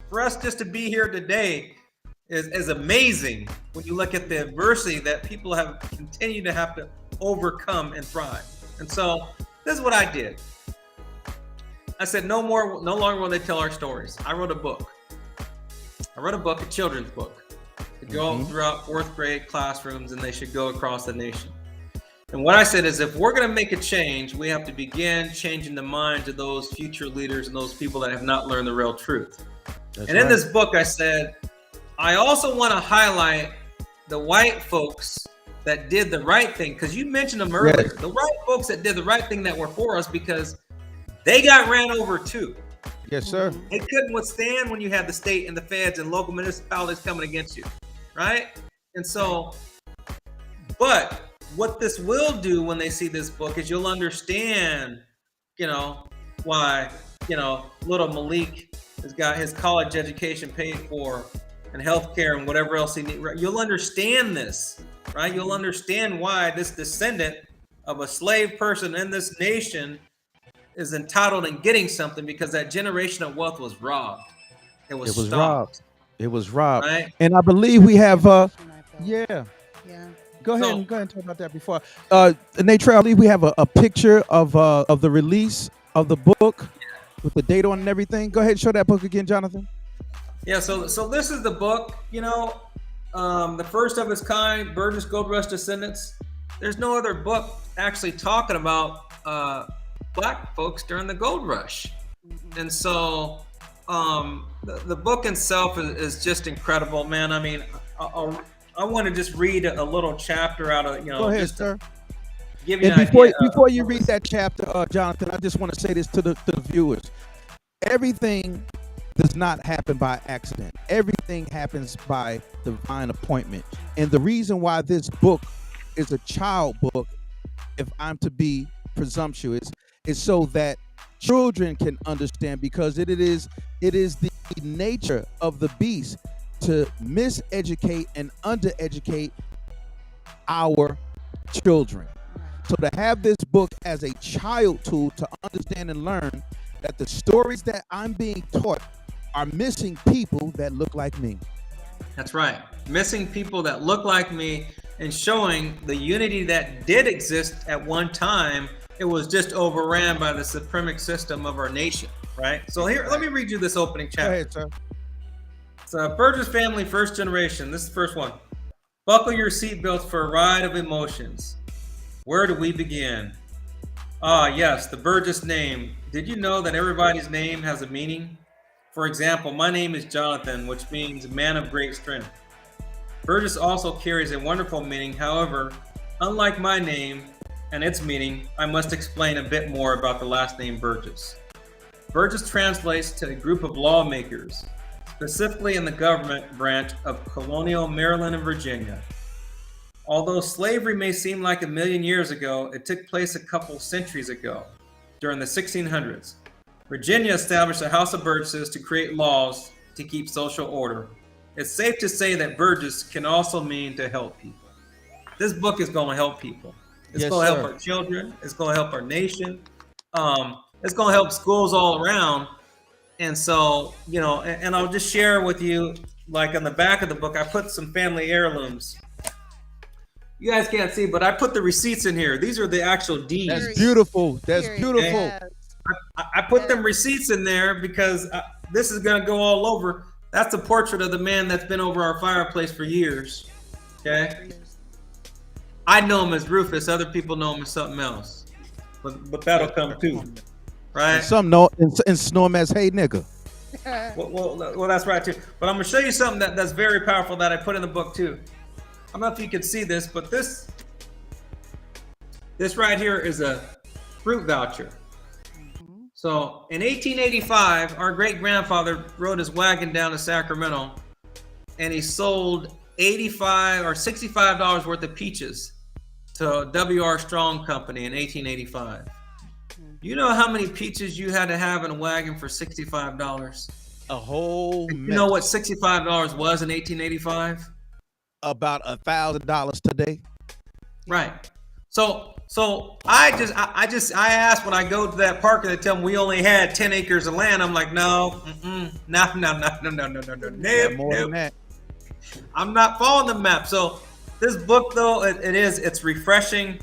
Speaker 11: For us just to be here today is amazing when you look at the adversity that people have continued to have to overcome and thrive. And so this is what I did. I said, no longer will they tell our stories. I wrote a book, a children's book to go throughout fourth grade classrooms, and they should go across the nation. And what I said is, if we're going to make a change, we have to begin changing the minds of those future leaders and those people that have not learned the real truth. In this book, I said, I also want to highlight the white folks that did the right thing, because you mentioned them earlier. Yes. The white folks that did the right thing that were for us, because they got ran over too.
Speaker 4: Yes, sir.
Speaker 11: They couldn't withstand when you had the state and the feds and local municipalities coming against you, right? And so, but what this will do when they see this book is you'll understand, why, little Malik has got his college education paid for and healthcare and whatever else he needs. You'll understand this, right? You'll understand why this descendant of a slave person in this nation is entitled in getting something, because that generational wealth was robbed. It was
Speaker 4: robbed. It was robbed.
Speaker 11: Right?
Speaker 4: And I believe we have
Speaker 5: Yeah.
Speaker 4: Go ahead and talk about that before. Nate Trail, I believe we have a picture of the release of the book with the date on and everything. Go ahead and show that book again, Jonathan.
Speaker 11: Yeah, so this is the book, the first of its kind, Burgess Gold Rush Descendants. There's no other book actually talking about black folks during the gold rush. And so the book itself is just incredible, man. I mean, I want to just read a little chapter out of,
Speaker 4: Go ahead, sir.
Speaker 11: Give you
Speaker 4: and before you read that chapter, Jonathan, I just want to say this to the viewers. Everything does not happen by accident. Everything happens by divine appointment. And the reason why this book is a child book, if I'm to be presumptuous, is so that children can understand, because it is the nature of the beast to miseducate and undereducate our children. So to have this book as a child tool to understand and learn that the stories that I'm being taught are missing people that look like me.
Speaker 11: That's right. Missing people that look like me. and showing the unity that did exist at one time. It was just overran by the supremic system of our nation, right? So here, let me read you this opening chapter.
Speaker 4: Go ahead, sir.
Speaker 11: So Burgess family, first generation. This is the first one. Buckle your seatbelts for a ride of emotions. Where do we begin? Ah, yes, the Burgess name. Did you know that everybody's name has a meaning? For example, my name is Jonathan, which means man of great strength. Burgess also carries a wonderful meaning. However, unlike my name and its meaning, I must explain a bit more about the last name Burgess. Burgess translates to a group of lawmakers, specifically in the government branch of colonial Maryland and Virginia. Although slavery may seem like a million years ago, it took place a couple centuries ago, during the 1600s. Virginia established a House of Burgesses to create laws to keep social order. It's safe to say that Burgess can also mean to help people. This book is going to help people. It's going to help our children. It's going to help our nation. It's going to help schools all around. And so, you know, and I'll just share with you, like on the back of the book, I put some family heirlooms. You guys can't see, but I put the receipts in here. These are the actual deeds.
Speaker 4: That's beautiful. That's beautiful.
Speaker 11: Okay? I put them receipts in there because this is going to go all over. That's a portrait of the man that's been over our fireplace for years. Okay. I know him as Rufus. Other people know him as something else. But that'll come too. Right?
Speaker 4: And some know and know him as hey nigga.
Speaker 11: Well, that's right too. But I'm gonna show you something that's very powerful that I put in the book too. I don't know if you can see this, but this right here is a fruit voucher. So in 1885, our great grandfather rode his wagon down to Sacramento, and he sold $85 or $65 worth of peaches to W.R. Strong Company in 1885. You know how many peaches you had to have in a wagon for $65?
Speaker 4: A whole.
Speaker 11: You know what $65 was in 1885?
Speaker 4: About $1,000 today.
Speaker 11: Right. So I asked when I go to that park and they tell me we only had 10 acres of land. I'm like, no. I'm not following the map. So this book though, it's refreshing.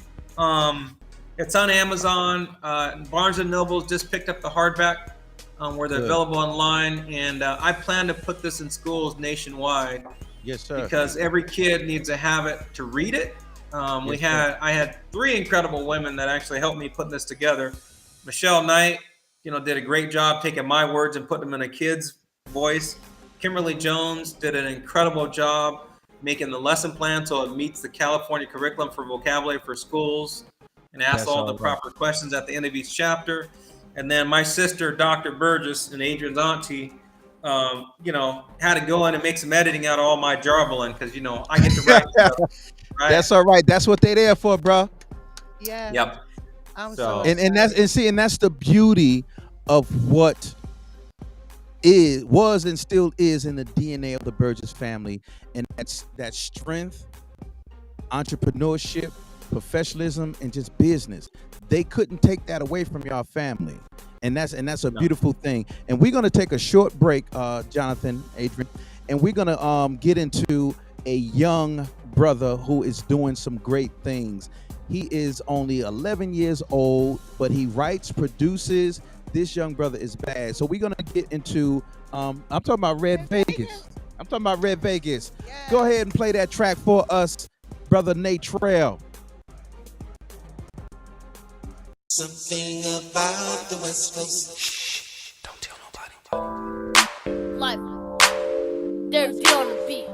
Speaker 11: It's on Amazon. Barnes and Noble just picked up the hardback where they're available online, and I plan to put this in schools nationwide.
Speaker 4: Yes, sir.
Speaker 11: Because every kid needs to have it to read it. I had 3 incredible women that actually helped me put this together. Michelle Knight, did a great job taking my words and putting them in a kid's voice. Kimberly Jones did an incredible job making the lesson plan so it meets the California curriculum for vocabulary for schools and asks all the proper questions at the end of each chapter. And then my sister, Dr. Burgess, and Adrian's auntie, had to go in and make some editing out of all my jarbling because, I get to write stuff. Right?
Speaker 4: That's all right. That's what they're there for, bro.
Speaker 5: Yeah.
Speaker 11: Yep.
Speaker 5: And
Speaker 4: that's the beauty of what was and still is in the DNA of the Burgess family, and that's that strength, entrepreneurship, professionalism, and just business. They couldn't take that away from your family, and that's a beautiful thing. And we're gonna take a short break, Jonathan, Adrian, and we're gonna get into a young brother who is doing some great things. He is only 11 years old, but he writes, produces. This young brother is bad. So we're gonna get into I'm talking about Red Vegas. I'm talking about Red Vegas. Yeah. Go ahead and play that track for us, brother Nate Trail.
Speaker 3: Something about the West Coast.
Speaker 1: Shh, don't tell nobody.
Speaker 12: Life, there's the on the beat.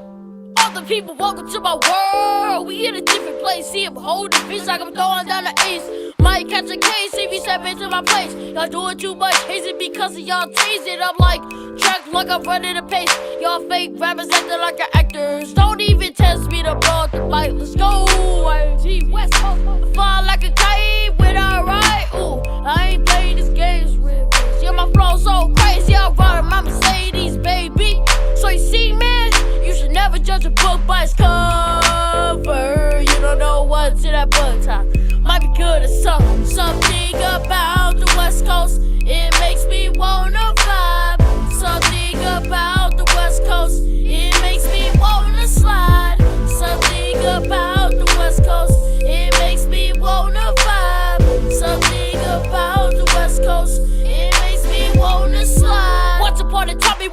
Speaker 12: All the people, welcome to my world. We in a different place. See him holding bitch like I'm throwing down the ace. Might catch a case if you step into my place. Y'all doing too much hazing because of y'all tasing. I'm like, track like I'm running a pace. Y'all fake rappers acting like actors. Don't even test me to blow up the fight. Let's go. IMG West Coast. Fly like a kite when I ride. Ooh, I ain't playing this games with bitch. Yeah, my flow so crazy. I ride my Mercedes, baby. So you see, man, you should never judge a book by its cover. You don't know what's in that book top. Might be good or something. Something about the West Coast, it makes me wanna vibe. Something about the West Coast, it makes me wanna slide. Something about the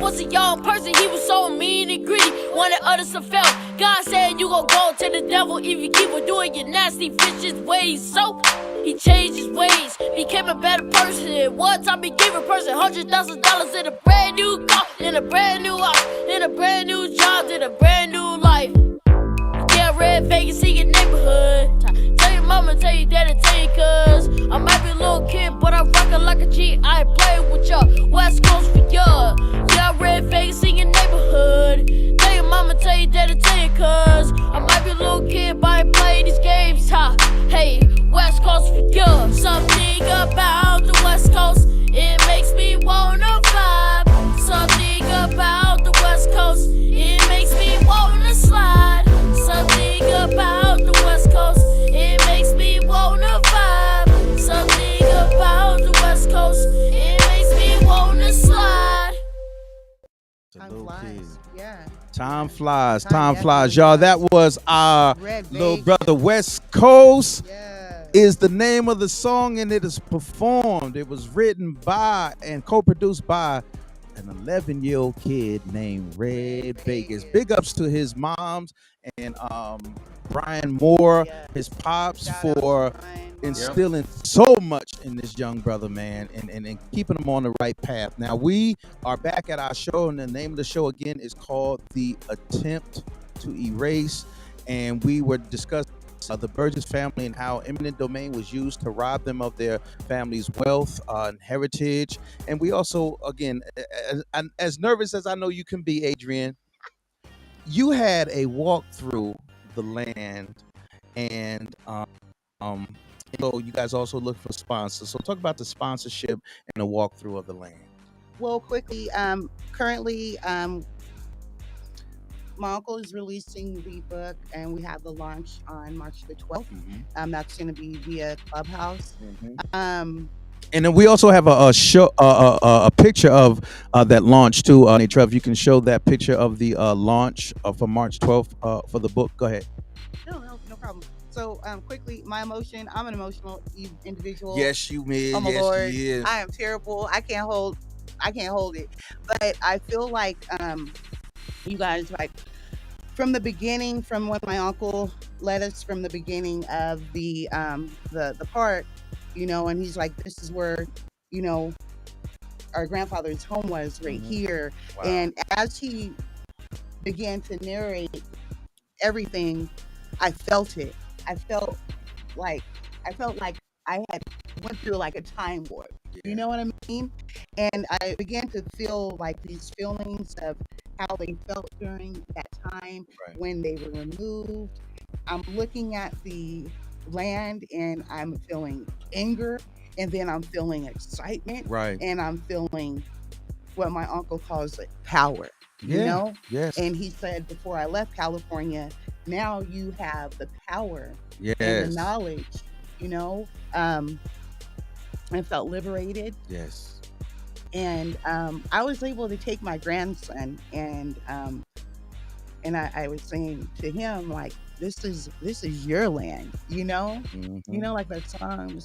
Speaker 12: was a young person, he was so mean and greedy, wanted others to fail. God said you gon' go to the devil if you keep on doing your nasty, vicious ways. So he changed his ways, became a better person. And one time he gave a person $100,000 in a brand new car, in a brand new house, in a brand new job, in a brand new life. Yeah, red Vegas in your neighborhood. Tell your mama, tell your daddy, tell your cuz I might be a little kid, but I'm rockin' like a G. I ain't playing with ya. West Coast for ya. Yeah, red Vegas in your neighborhood. Tell your mama, tell your daddy, tell your cuz I might be a little kid, but I ain't playing these games. Ha, hey, West Coast for ya. Something about the West Coast, it makes me wanna vibe. Something about the West Coast, it makes me wanna slide. Something about the West Coast, it makes me wanna vibe. Something about the West Coast, it makes me wanna slide.
Speaker 5: Time flies. Yeah.
Speaker 4: Time flies.
Speaker 5: Time
Speaker 4: Time flies,
Speaker 5: definitely
Speaker 4: y'all.
Speaker 5: flies.
Speaker 4: That was our
Speaker 5: Red
Speaker 4: little
Speaker 5: Vegas.
Speaker 4: brother West Coast.
Speaker 5: Yeah.
Speaker 4: Is the name of the song, and it is performed. It was written by and co-produced by an 11-year-old kid named Red Vegas. Big ups to his moms and Brian Moore, his pops,
Speaker 5: Shout out to
Speaker 4: for
Speaker 5: Brian.
Speaker 4: instilling so much in this young brother, man, and keeping him on the right path. Now we are back at our show, and the name of the show again is called The Attempt to Erase, and we were discussing the Burgess family and how eminent domain was used to rob them of their family's wealth and heritage. And we also, again, as nervous as I know you can be, Adrian, you had a walk through the land, and so you guys also look for sponsors. So talk about the sponsorship and the walkthrough of the land.
Speaker 5: Well, quickly, currently, my uncle is releasing the book, and we have the launch on March the 12th. That's going to be via Clubhouse.
Speaker 4: And then we also have a show, a picture of that launch too. Nate Trev, you can show that picture of the launch for March 12th for the book. Go ahead.
Speaker 5: No problem. So, quickly, my emotion. I'm an emotional individual.
Speaker 4: Yes, you is.
Speaker 5: Oh my
Speaker 4: Yes,
Speaker 5: Lord,
Speaker 4: she is.
Speaker 5: I am terrible. I can't hold it. But I feel like you guys, like, from the beginning, from when my uncle led us from the beginning of the park, and he's like, this is where, our grandfather's home was right here.
Speaker 4: Wow.
Speaker 5: And as he began to narrate everything, I felt it. I felt like I had went through like a time warp. You know what I mean? And I began to feel like these feelings of how they felt during that time when they were removed. I'm looking at the land and I'm feeling anger, and then I'm feeling excitement, and I'm feeling what my uncle calls it power.
Speaker 4: Yes.
Speaker 5: And he said, before I left California, now you have the power and
Speaker 4: Yes.
Speaker 5: the knowledge, I felt liberated.
Speaker 4: Yes.
Speaker 5: And I was able to take my grandson, and I was saying to him, like, this is your land, like that song,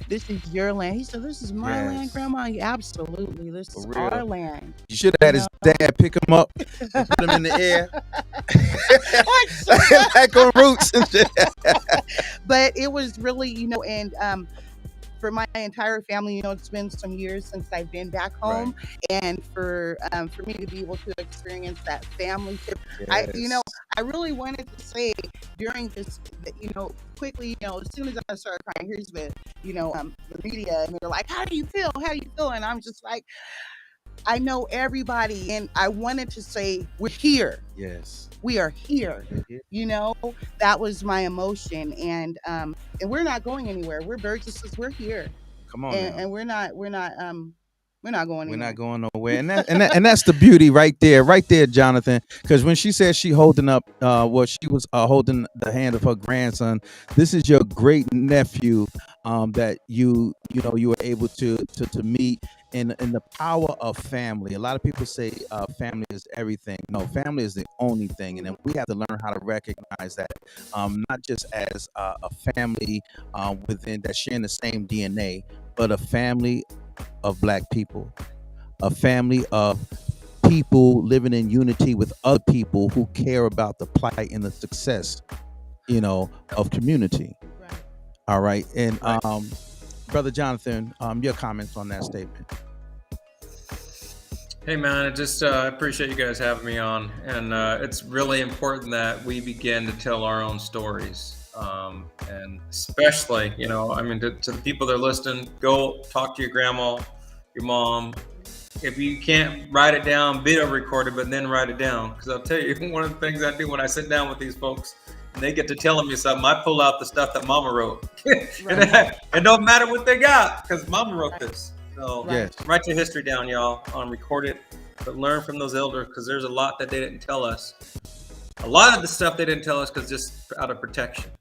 Speaker 5: this is your land. He said, this is my land, Grandma. Yeah, absolutely, this is our land.
Speaker 4: You should have had his dad pick him up and put him in the air. Like on roots and shit.
Speaker 5: But it was really, and for my entire family, it's been some years since I've been back home, and for me to be able to experience that family trip, I really wanted to say during this, quickly, as soon as I started crying, here's the media, and they're like, how do you feel? And I'm just like, I know everybody, and I wanted to say, we're here.
Speaker 4: Yes.
Speaker 5: We are here. That was my emotion, and we're not going anywhere. We're Burgesses. We're here.
Speaker 4: Come on,
Speaker 5: and we're not going anywhere.
Speaker 4: We're not going nowhere, and that's the beauty right there, Jonathan. Because when she said she holding up, she was holding the hand of her grandson. This is your great nephew that you were able to meet. In the power of family. A lot of people say family is everything. No, family is the only thing, and then we have to learn how to recognize that, not just as a family within that sharing the same DNA, but a family of Black people, a family of people living in unity with other people who care about the plight and the success, of community.
Speaker 5: Right.
Speaker 4: All right. And Brother Jonathan, your comments on that statement.
Speaker 11: Hey man, I appreciate you guys having me on, and it's really important that we begin to tell our own stories, and especially, to the people that are listening, go talk to your grandma, your mom. If you can't write it down, video record it, but then write it down, because I'll tell you, one of the things I do when I sit down with these folks and they get to telling me something, I pull out the stuff that Mama wrote. And it don't matter what they got, because Mama wrote this. So write your history down, y'all. Record it, but learn from those elders, because there's a lot that they didn't tell us. A lot of the stuff they didn't tell us because just out of protection.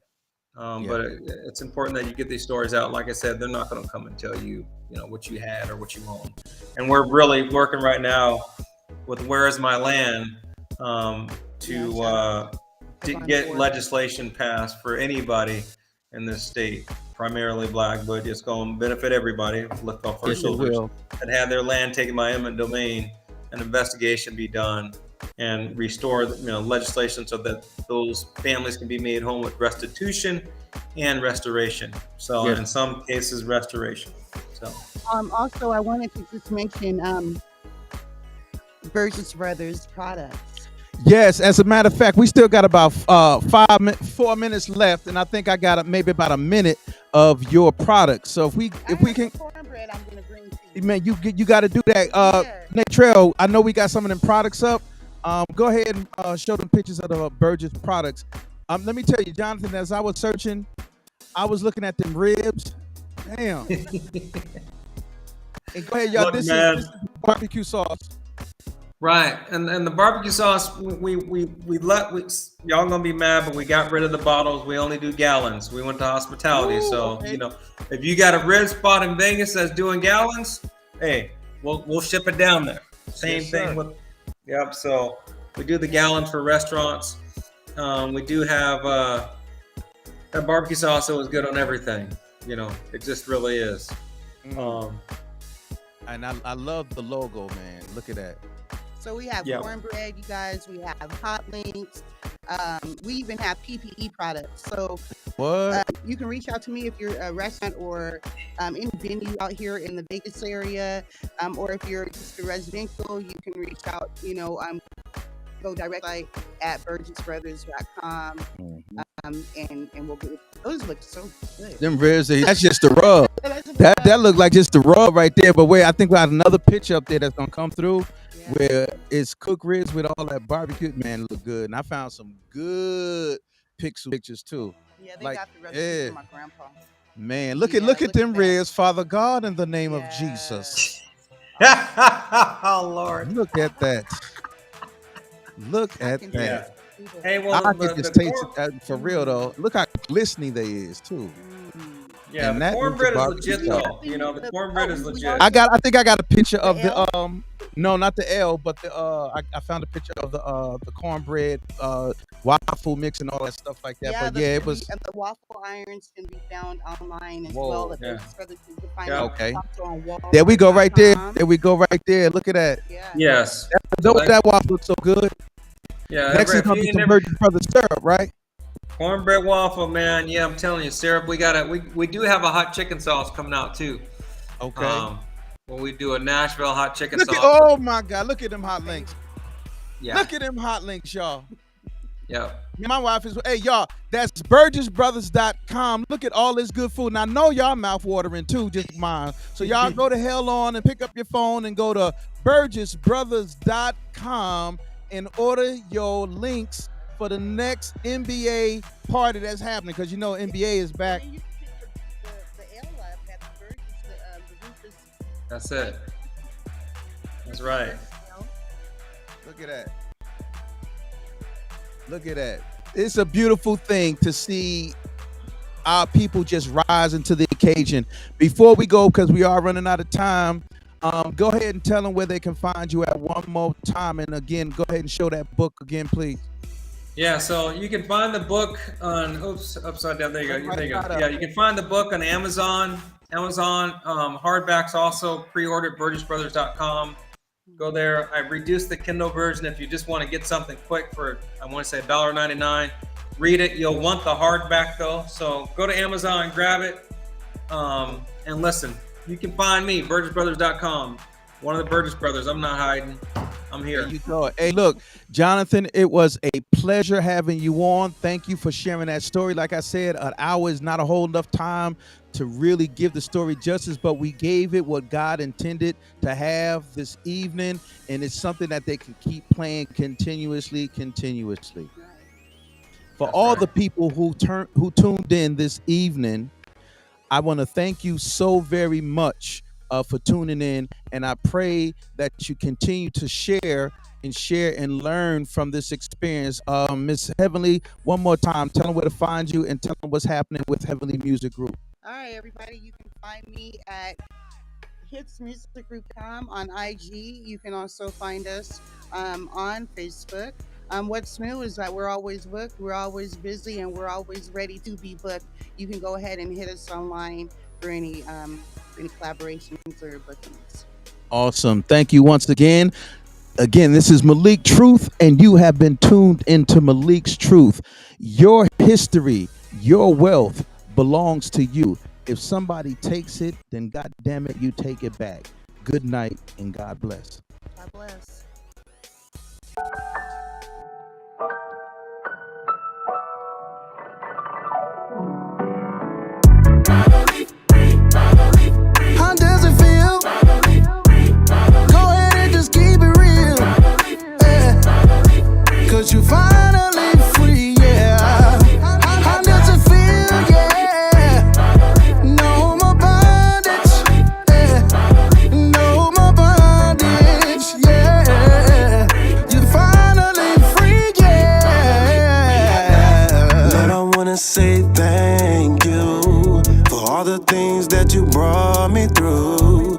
Speaker 11: But it's important that you get these stories out. Like I said, they're not going to come and tell you, what you had or what you own. And we're really working right now with Where Is My Land to get legislation passed for anybody in this state, primarily Black, but it's going to benefit everybody. Lift off our shoulders that have their land taken by eminent domain. An investigation be done and restore, legislation so that those families can be made home with restitution and restoration. So in some cases, restoration. So
Speaker 5: also, I wanted to just mention Burgess Brothers products.
Speaker 4: Yes, as a matter of fact, we still got about 4 minutes left, and I think I got maybe about a minute of your product. So if we can,
Speaker 5: cornbread, I'm gonna bring to you.
Speaker 4: Man, you got to do that. Nate Trail, I know we got some of them products up. Go ahead and show them pictures of the Burgess products. Let me tell you, Jonathan, as I was searching, I was looking at them ribs. Damn. And go ahead, y'all. This is barbecue sauce.
Speaker 11: Right, and the barbecue sauce, y'all gonna be mad, but we got rid of the bottles. We only do gallons. We went to hospitality, if you got a rib spot in Vegas that's doing gallons, hey, we'll ship it down there. Same thing with, so we do the gallons for restaurants. We do have that barbecue sauce that was good on everything. It just really is.
Speaker 4: And I love the logo, man. Look at that.
Speaker 5: So we have cornbread, you guys. We have hot links. We even have PPE products. So you can reach out to me if you're a restaurant or any venue out here in the Vegas area, or if you're just a residential, you can reach out. Go directly at burgessbrothers.com, and we'll get those. Look so good.
Speaker 4: Them ribs, that's just the rub. that looked like just the rub right there. But wait, I think we have another picture up there that's gonna come through. Where it's cooked ribs with all that barbecue, man, look good. And I found some good pictures too.
Speaker 5: Yeah, they got the recipe from my grandpa.
Speaker 4: Man, look at them ribs, Father God, in the name of Jesus.
Speaker 11: Oh Lord,
Speaker 4: look at that. Look at that.
Speaker 11: Hey, well,
Speaker 4: I can just taste it for real though. Look how glistening they is too.
Speaker 11: Yeah, and the cornbread is legit though. The cornbread is legit.
Speaker 4: I think I got a picture of the no, not the L, but the I found a picture of the cornbread waffle mix and all that stuff like that.
Speaker 5: Yeah,
Speaker 4: but it was.
Speaker 5: And the waffle irons can be found online as well.
Speaker 4: Okay. There we go right there. There we go right there. Look at that.
Speaker 5: Yeah.
Speaker 11: Yes.
Speaker 4: That waffle looks so good.
Speaker 11: Yeah.
Speaker 4: Next is gonna be some Burgess Brothers syrup, right?
Speaker 11: Cornbread waffle, man. Yeah, I'm telling you, syrup. We do have a hot chicken sauce coming out too.
Speaker 4: Okay.
Speaker 11: When we do a Nashville hot chicken sauce.
Speaker 4: Oh my God! Look at them hot links.
Speaker 11: Yeah.
Speaker 4: Look at them hot links, y'all.
Speaker 11: Yeah.
Speaker 4: My wife is. Hey, y'all. That's BurgessBrothers.com. Look at all this good food, and I know y'all mouth watering too, just mine. So y'all go to hell on and pick up your phone and go to BurgessBrothers.com and order your links for the next NBA party that's happening, because NBA is back.
Speaker 11: That's it. That's right.
Speaker 4: Look at that. Look at that. It's a beautiful thing to see our people just rise into the occasion. Before we go, because we are running out of time, go ahead and tell them where they can find you at one more time. And again, go ahead and show that book again, please.
Speaker 11: Yeah, so you can find the book on, upside down. There you go. There you go. Yeah, you can find the book on Amazon. Hardbacks also pre-ordered, BurgessBrothers.com. Go there. I reduced the Kindle version if you just want to get something quick for, I want to say $1.99. Read it. You'll want the hardback though. So go to Amazon and grab it. And listen, you can find me, BurgessBrothers.com. One of the Burgess Brothers. I'm not hiding. I'm here.
Speaker 4: There you go. Hey, look, Jonathan, it was a pleasure having you on. Thank you for sharing that story. Like I said, an hour is not a whole enough time to really give the story justice, but we gave it what God intended to have this evening, and it's something that they can keep playing continuously. For all the people who tuned in this evening, I want to thank you so very much for tuning in, and I pray that you continue to share and learn from this experience. Miss Heavenly, one more time, tell them where to find you and tell them what's happening with Heavenly Music Group.
Speaker 5: All right, everybody, you can find me at hitsmusicgroup.com on IG. You can also find us on Facebook. What's new is that we're always booked, we're always busy, and we're always ready to be booked. You can go ahead and hit us online for any collaborations or bookings.
Speaker 4: Awesome. Thank you once again. Again, this is Malik Truth, and you have been tuned into Malik's Truth. Your history, your wealth belongs to you. If somebody takes it, then God damn it, you take it back. Good night and God bless.
Speaker 5: God bless.
Speaker 3: How does it feel? Go ahead and just keep it real. Yeah. Cause you finally free, yeah. How does it feel? Yeah. No more bondage. Yeah. No more bondage. Yeah. You finally free, yeah. Lord, I wanna say thank you for all the things that you brought me through.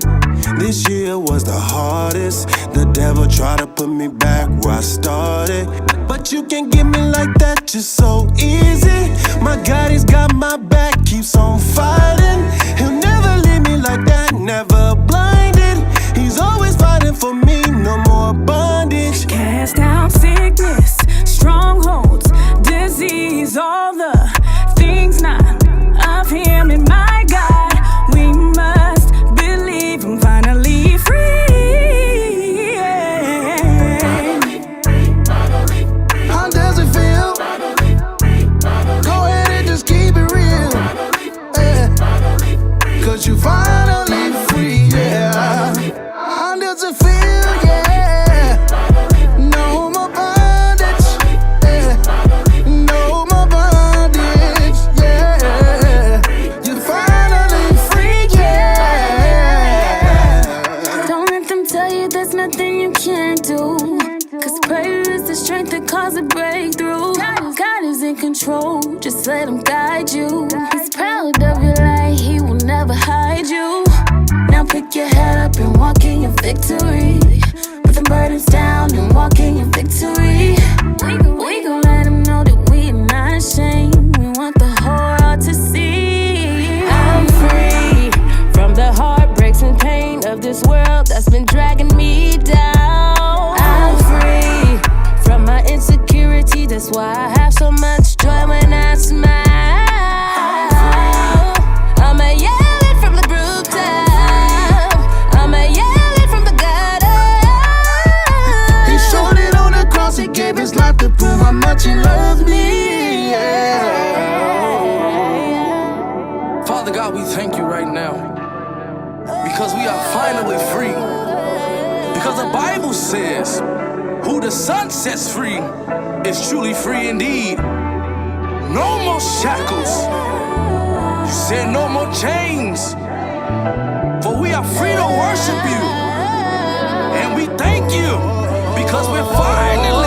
Speaker 3: This year was the hardest. The devil tried to put me back where I started, but you can get me like that just so easy. My God, he's got my back, keeps on fighting. He'll never leave me like that, never blinded. He's always fighting for me, no more bondage.
Speaker 13: Cast down sickness, strongholds, disease, all the things not of him and my God. We must believe I'm finally free.
Speaker 3: How does it feel? Go ahead and just keep it real. Yeah. Cause you finally free, yeah. How does it feel? Yeah. No more bondage. Yeah. No more bondage. Yeah. You finally free, yeah.
Speaker 13: Don't let them tell you there's nothing you can't do. Cause prayer is the strength that causes a breakthrough. God is in control, just let him guide you. He's proud of your light, he will never hide you. Now pick your head up and walk in your victory. Put the burdens down and walk in your victory. We gon' let him know that we are not ashamed. We want the whole world to see. I'm free from the heartbreaks and pain of this world that's been dragging me down. I'm free from my insecurity, that's why I have so much joy when I smile. I'ma yell it from the rooftop. I'ma yell it from the gutter.
Speaker 3: He showed it on the cross, he gave his life to prove how much he loves me, yeah.
Speaker 14: Father God, we thank you right now because we are finally free. Because the Bible says, who the Son sets free is truly free indeed. No more shackles. You said no more chains. For we are free to worship you. And we thank you because we're finally